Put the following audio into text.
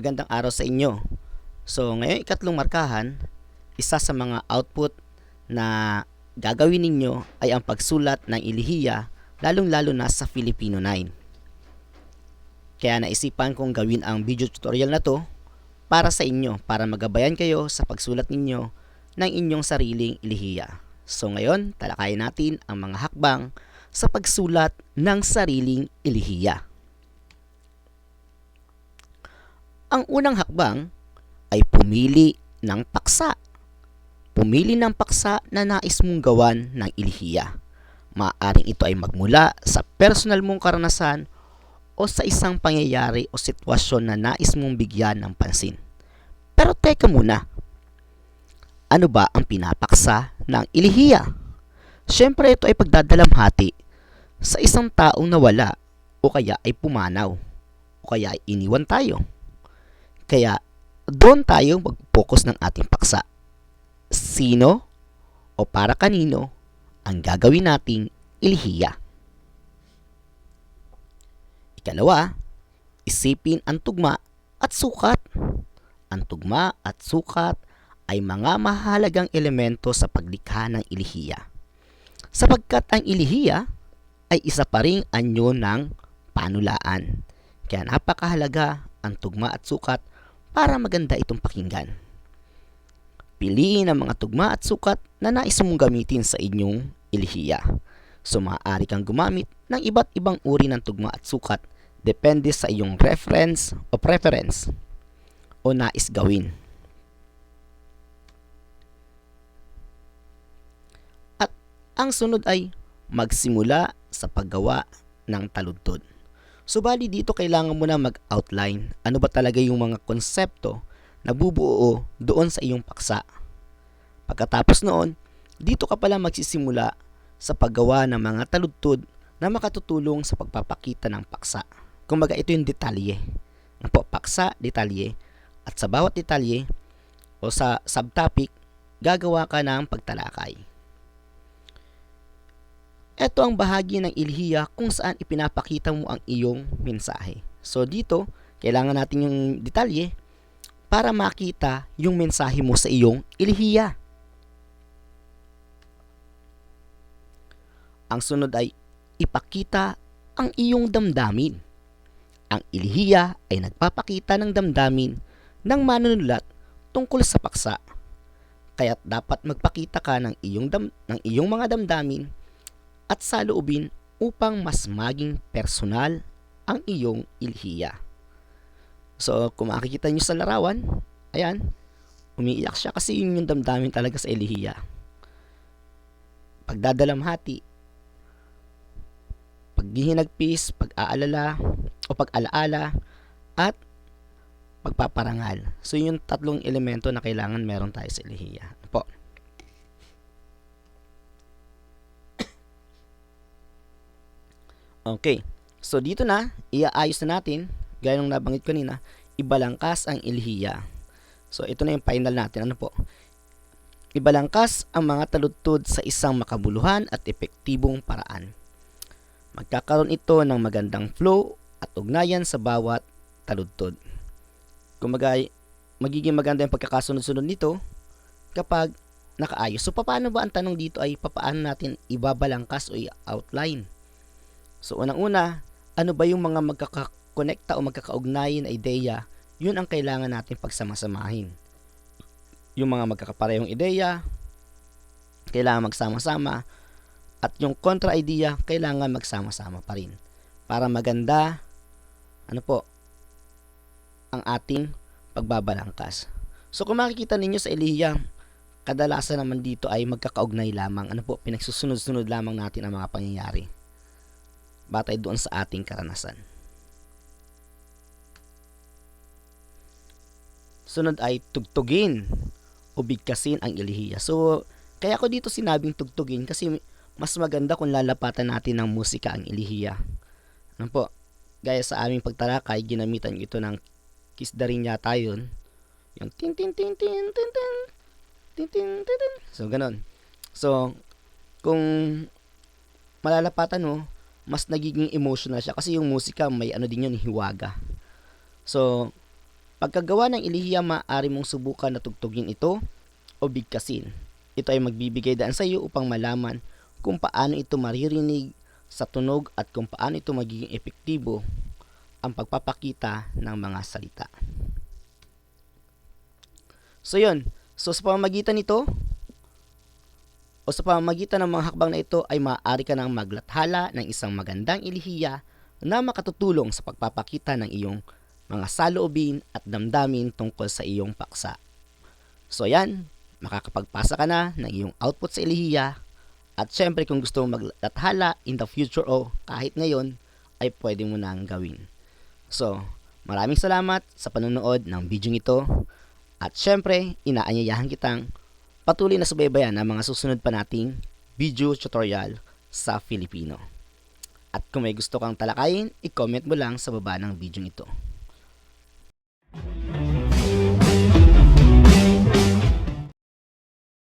Magandang araw sa inyo. So, ngayon ikatlong markahan, isa sa mga output na gagawin ninyo ay ang pagsulat ng ilihiya, lalong-lalo na sa Filipino 9. Kaya naisipan kong gawin ang video tutorial na to para sa inyo, para magabayan kayo sa pagsulat ninyo ng inyong sariling ilihiya. So ngayon, talakayin natin ang mga hakbang sa pagsulat ng sariling ilihiya. Ang unang hakbang ay pumili ng paksa. Pumili ng paksa na nais mong gawan ng ilihiya. Maaaring ito ay magmula sa personal mong karanasan o sa isang pangyayari o sitwasyon na nais mong bigyan ng pansin. Pero teka muna, ano ba ang pinapaksa ng ilihiya? Siyempre ito ay pagdadalamhati sa isang taong nawala o kaya ay pumanaw o kaya ay iniwan tayo. Kaya doon tayo mag-focus ng ating paksa. Sino o para kanino ang gagawin nating ilihiya? Ikalawa, isipin ang tugma at sukat. Ang tugma at sukat ay mga mahalagang elemento sa paglikha ng ilihiya. Sapagkat ang ilihiya ay isa pa ring anyo ng panulaan. Kaya napakahalaga ang tugma at sukat para maganda itong pakinggan. Piliin ang mga tugma at sukat na nais mong gamitin sa inyong ilihiya. So maaari kang gumamit ng iba't ibang uri ng tugma at sukat depende sa iyong reference o preference o nais gawin. At ang sunod ay magsimula sa paggawa ng taludtod. Subali dito kailangan mo na mag-outline ano ba talaga yung mga konsepto na bubuo doon sa iyong paksa. Pagkatapos noon, dito ka pala magsisimula sa paggawa ng mga taludtod na makatutulong sa pagpapakita ng paksa. Kumbaga ito yung detalye. Ano po, paksa, detalye. At sa bawat detalye o sa subtopic, gagawa ka ng pagtalakay. Ito ang bahagi ng ilihiya kung saan ipinapakita mo ang iyong mensahe. So dito, kailangan natin yung detalye para makita yung mensahe mo sa iyong ilihiya. Ang sunod ay ipakita ang iyong damdamin. Ang ilihiya ay nagpapakita ng damdamin ng manunulat tungkol sa paksa. Kaya't dapat magpakita ka ng iyong mga damdamin at saloobin upang mas maging personal ang iyong ilihiya. So, kung makikita nyo sa larawan, ayan, umiiyak siya kasi yun yung damdamin talaga sa ilihiya. Pagdadalamhati, paghihinagpis, pag-aalala o pag-alaala, at pagpaparangal. So, yung tatlong elemento na kailangan meron tayo sa ilihiya. Po. Okay, so dito na, iaayos na natin, gaya ng nabanggit ko kanina, ibalangkas ang ilihiya. So ito na yung final natin, ano po? Ibalangkas ang mga taludtod sa isang makabuluhan at epektibong paraan. Magkakaroon ito ng magandang flow at ugnayan sa bawat taludtod. Kumbaga, magiging maganda yung pagkakasunod-sunod nito kapag nakaayos. So paano ba ang tanong dito ay paano natin ibabalangkas o i-outline? So unang-una, ano ba yung mga magkakakonekta o magkakaugnayan na ideya? Yun ang kailangan natin pagsamasamahin. Yung mga magkakaparehong ideya, kailangan magsama-sama, at yung kontra-idea, kailangan magsama-sama pa rin. Para maganda, ang ating pagbabalangkas. So kung makikita ninyo sa ilihiya, kadalasan naman dito ay magkakaugnay lamang. Pinagsusunod-sunod lamang natin ang mga pangyayari batay doon sa ating karanasan. Sunod ay tugtugin o bigkasin ang ilihiya. So, kaya ko dito sinabing tugtugin kasi mas maganda kung lalapatan natin ng musika ang ilihiya. Gaya sa aming pagtalakay, ginamitan ito ng kisdarin yata yun. Yung tin tin tin tin tin tin tin tin tin. So, ganon. So, kung malalapatan mo, mas nagiging emotional siya kasi yung musika may din yun, hiwaga. So, Pagkagawa ng ilihiya, maaari mong subukan na tugtugin ito o bigkasin. Ito ay magbibigay daan sa iyo upang malaman kung paano ito maririnig sa tunog at kung paano ito magiging epektibo ang pagpapakita ng mga salita. So yun, so sa pamamagitan nito o sa pamamagitan ng mga hakbang na ito ay maaari ka nang maglathala ng isang magandang ilihiya na makatutulong sa pagpapakita ng iyong mga saloobin at damdamin tungkol sa iyong paksa. So yan, makakapagpasa ka na ng iyong output sa ilihiya at syempre kung gusto mo maglathala in the future o kahit ngayon ay pwede mo nang gawin. So, maraming salamat sa panonood ng video ito at syempre inaanyayahan kitang patuloy na subaybayan ang mga susunod pa nating video tutorial sa Filipino. At kung may gusto kang talakayin, i-comment mo lang sa baba ng video ito.